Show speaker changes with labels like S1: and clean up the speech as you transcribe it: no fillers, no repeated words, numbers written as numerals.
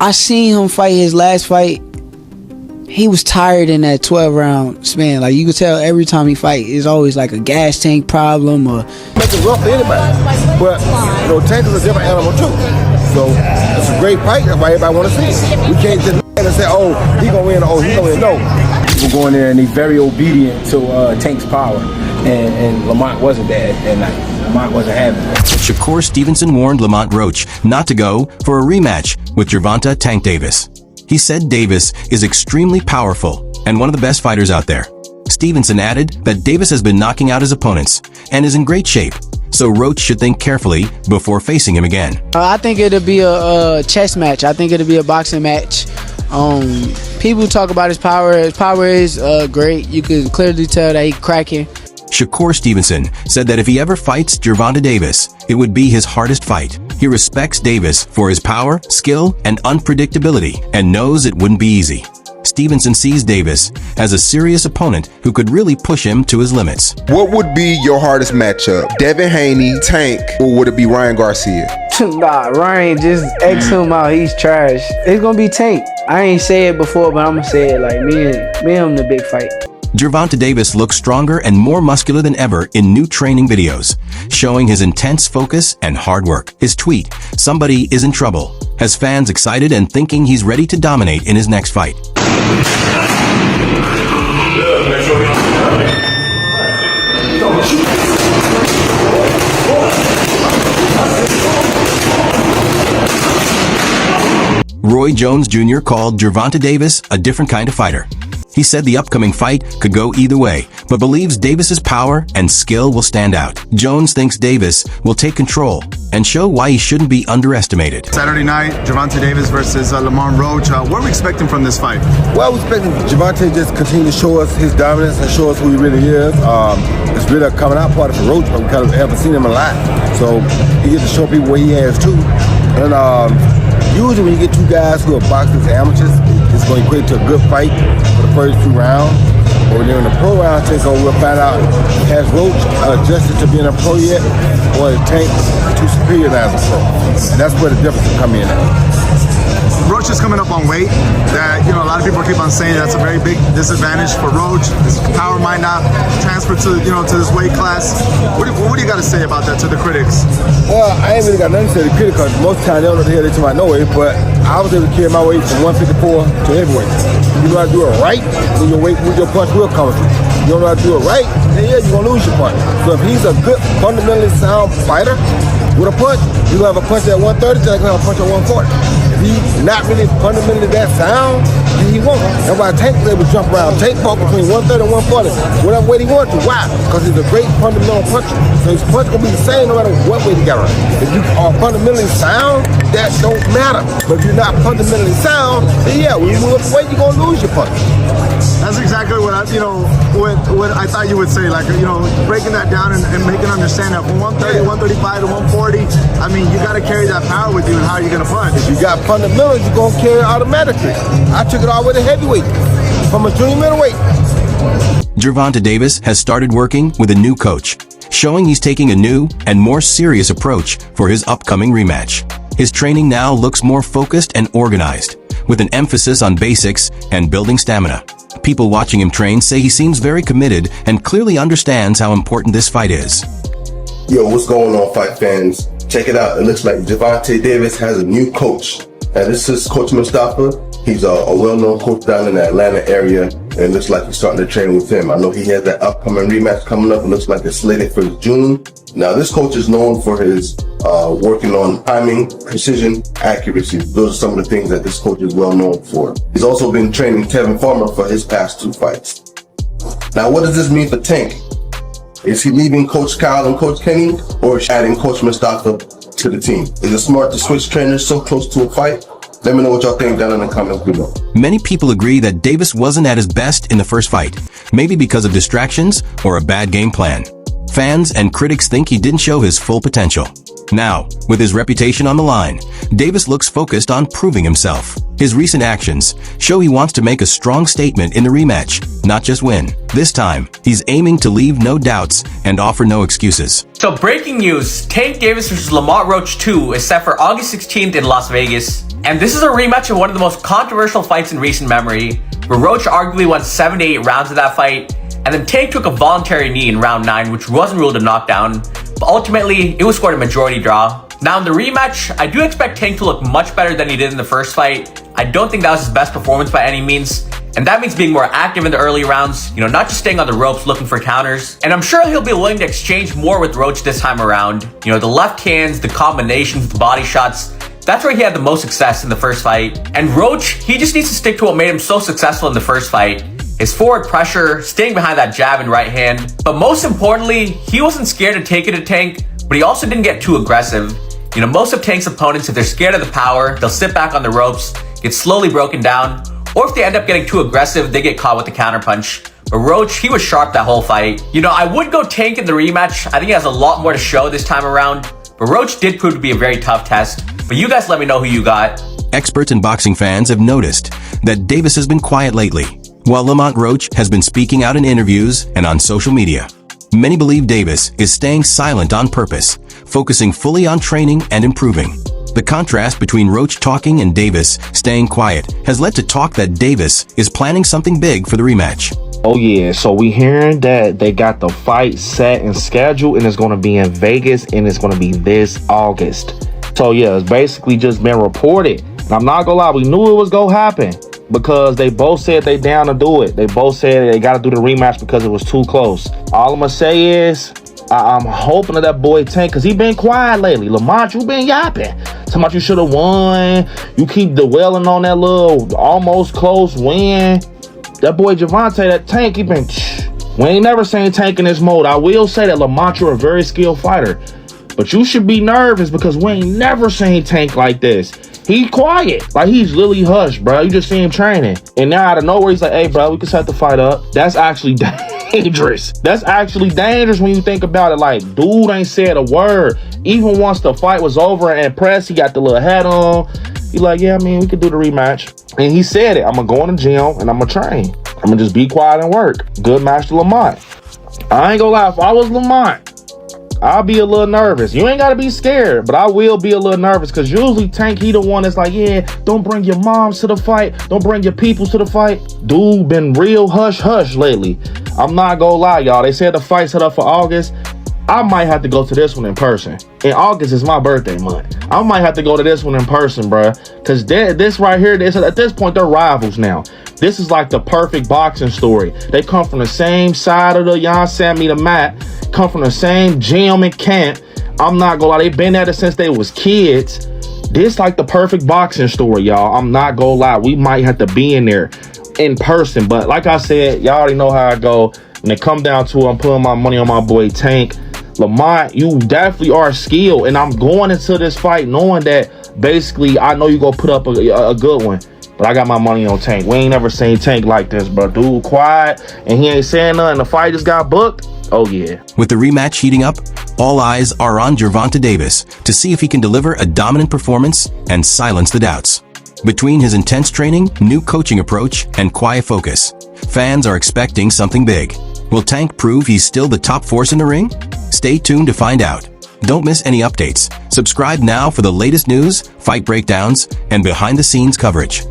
S1: I seen him fight his last fight. He was tired in that 12-round span. Like, you could tell every time he fight, it's always like a gas tank problem or...
S2: Make it rough for anybody. But, Tank is a different animal, too. So, it's a great fight. That's why everybody want to see it. We can't just and say, oh, he going to win, oh, he going to win. No.
S3: People go in there and he's very obedient to Tank's power. And Lamont wasn't that. And Lamont wasn't having it.
S4: Shakur Stevenson warned Lamont Roach not to go for a rematch with Gervonta "Tank" Davis. He said Davis is extremely powerful and one of the best fighters out there. Stevenson added that Davis has been knocking out his opponents and is in great shape, so Roach should think carefully before facing him again.
S1: I think it'll be a chess match. I think it'll be a boxing match. People talk about his power. His power is great. You can clearly tell that he's cracking.
S4: Shakur Stevenson said that if he ever fights Gervonta Davis, it would be his hardest fight. He respects Davis for his power, skill, and unpredictability, and knows it wouldn't be easy. Stevenson sees Davis as a serious opponent who could really push him to his limits.
S5: What would be your hardest matchup? Devin Haney, Tank, or would it be Ryan Garcia?
S1: Nah, Ryan, just X him out. He's trash. It's gonna be Tank. I ain't say it before, but I'm gonna say it like me and him the big fight.
S4: Gervonta Davis looks stronger and more muscular than ever in new training videos, showing his intense focus and hard work. His tweet, "Somebody is in trouble," has fans excited and thinking he's ready to dominate in his next fight. Roy Jones Jr. called Gervonta Davis a different kind of fighter. He said the upcoming fight could go either way, but believes Davis's power and skill will stand out. Jones thinks Davis will take control and show why he shouldn't be underestimated.
S6: Saturday night, Gervonta Davis versus Lamont Roach. What are we expecting from this fight?
S2: Well, we're expecting Gervonta to just continue to show us his dominance and show us who he really is. It's really a coming out party for Roach because we haven't seen him a lot. So he gets to show people what he has too. And usually when you get two guys who are boxers amateurs, it's going to equate to a good fight for the first two rounds. But when they're in the pro round takeover, we'll find out, has Roach adjusted to being a pro yet, or is Tank too superior as a pro? And that's where the difference will come in at.
S6: Roach is coming up on weight that, a lot of people keep on saying that's a very big disadvantage for Roach. His power might not transfer to, to this weight class. What do you got to say about that to the critics?
S2: Well, I ain't really got nothing to say to the critics because most of the time they don't know the hell they talk about no weight, but I was able to carry my weight from 154 to heavyweight. You know how to do it right, then your weight with your punch will come through. You don't know how to do it right, then yeah, you're going to lose your punch. So if he's a good, fundamentally sound fighter with a punch, you're going to have a punch at 130, then you're going to have a punch at 140. If he's not really fundamentally that sound, then he won't. That's why Tank was able to jump around. Tank fought between 130 and 140, whatever weight he wanted to. Why? Because he's a great fundamental puncher. So his punch will be the same no matter what weight he got on. If you are fundamentally sound, that don't matter. But if you're not fundamentally sound, then yeah, when you move up weight, you're going to lose your punch.
S6: That's exactly what I thought you would say. Like, breaking that down and making understand that from 130, 135 to 140, I mean, you got to carry that power with you and how you're going to punch.
S2: If you got fundamentals, you're going to carry it automatically. I took it all with a heavyweight from a junior middleweight.
S4: Gervonta Davis has started working with a new coach, showing he's taking a new and more serious approach for his upcoming rematch. His training now looks more focused and organized, with an emphasis on basics and building stamina. People watching him train say he seems very committed and clearly understands how important this fight is.
S5: Yo, what's going on, fight fans? Check it out. It looks like Gervonta Davis has a new coach. And this is Coach Mustafa. He's a well-known coach down in the Atlanta area, and it looks like he's starting to train with him. I know he has that upcoming rematch coming up. It looks like it's slated for June. Now, this coach is known for his working on timing, precision, accuracy. Those are some of the things that this coach is well known for. He's also been training Kevin Farmer for his past two fights. Now, what does this mean for Tank? Is he leaving Coach Kyle and Coach Kenny, or adding Coach Mustafa to the team? Is it smart to switch trainers so close to a fight? Let me know what y'all think down in the comments below.
S4: Many people agree that Davis wasn't at his best in the first fight, maybe because of distractions or a bad game plan. Fans and critics think he didn't show his full potential. Now, with his reputation on the line, Davis looks focused on proving himself. His recent actions show he wants to make a strong statement in the rematch, not just win. This time, he's aiming to leave no doubts and offer no excuses.
S7: So breaking news, Tank Davis vs. Lamont Roach 2 is set for August 16th in Las Vegas. And this is a rematch of one of the most controversial fights in recent memory, where Roach arguably won 7 to 8 rounds of that fight, and then Tank took a voluntary knee in round 9, which wasn't ruled a knockdown, but ultimately, it was scored a majority draw. Now in the rematch, I do expect Tank to look much better than he did in the first fight. I don't think that was his best performance by any means, and that means being more active in the early rounds, not just staying on the ropes looking for counters. And I'm sure he'll be willing to exchange more with Roach this time around. The left hands, the combinations, the body shots, that's where he had the most success in the first fight. And Roach, he just needs to stick to what made him so successful in the first fight. His forward pressure, staying behind that jab and right hand. But most importantly, he wasn't scared to take it to Tank, but he also didn't get too aggressive. Most of Tank's opponents, if they're scared of the power, they'll sit back on the ropes, get slowly broken down, or if they end up getting too aggressive, they get caught with the counterpunch. But Roach, he was sharp that whole fight. I would go Tank in the rematch. I think he has a lot more to show this time around. But Roach did prove to be a very tough test. But you guys let me know who you got.
S4: Experts and boxing fans have noticed that Davis has been quiet lately, while Lamont Roach has been speaking out in interviews and on social media. Many believe Davis is staying silent on purpose, focusing fully on training and improving. The contrast between Roach talking and Davis staying quiet has led to talk that Davis is planning something big for the rematch.
S8: Oh yeah, so we hearing that they got the fight set and scheduled, and it's going to be in Vegas, and it's going to be this August. So yeah, it's basically just been reported. And I'm not gonna lie, we knew it was gonna happen because they both said they down to do it. They both said they got to do the rematch because it was too close. All I'm gonna say is I'm hoping that boy Tank, because he been quiet lately. Lamont, you been yapping. Talking about you should have won. You keep dwelling on that little almost close win. That boy Gervonta, that Tank, he been... We ain't never seen Tank in this mode. I will say that Lamont, you're a very skilled fighter. But you should be nervous because we ain't never seen Tank like this. He quiet. Like, he's literally hushed, bro. You just see him training. And now out of nowhere, he's like, hey, bro, we can set the fight up. That's actually dangerous. That's actually dangerous when you think about it. Like, dude ain't said a word. Even once the fight was over and press, he got the little hat on. He like, yeah, I mean, we could do the rematch. And he said it. I'm going to go in the gym and I'm going to train. I'm going to just be quiet and work. Good match to Lamont. I ain't going to lie. If I was Lamont, I'll be a little nervous. You ain't got to be scared, but I will be a little nervous because usually Tank, he the one that's like, yeah, don't bring your moms to the fight. Don't bring your people to the fight. Dude been real hush-hush lately. I'm not going to lie, y'all. They said the fight set up for August. I might have to go to this one in person. And August is my birthday month. I might have to go to this one in person, bruh. Because this right here, at this point, they're rivals now. This is like the perfect boxing story. They come from the same side of the the mat, come from the same gym and camp. I'm not gonna lie, they've been at it since they was kids. This like the perfect boxing story, y'all. I'm not gonna lie, we might have to be in there in person. But like I said, y'all already know how I go. When it come down to it, I'm putting my money on my boy Tank. Lamont, you definitely are skilled, and I'm going into this fight knowing that basically I know you gonna put up a good one. But I got my money on Tank. We ain't never seen Tank like this, bro. Dude quiet, and he ain't saying nothing. The fight just got booked. Oh, yeah.
S4: With the rematch heating up, all eyes are on Gervonta Davis to see if he can deliver a dominant performance and silence the doubts. Between his intense training, new coaching approach, and quiet focus, fans are expecting something big. Will Tank prove he's still the top force in the ring? Stay tuned to find out. Don't miss any updates. Subscribe now for the latest news, fight breakdowns, and behind-the-scenes coverage.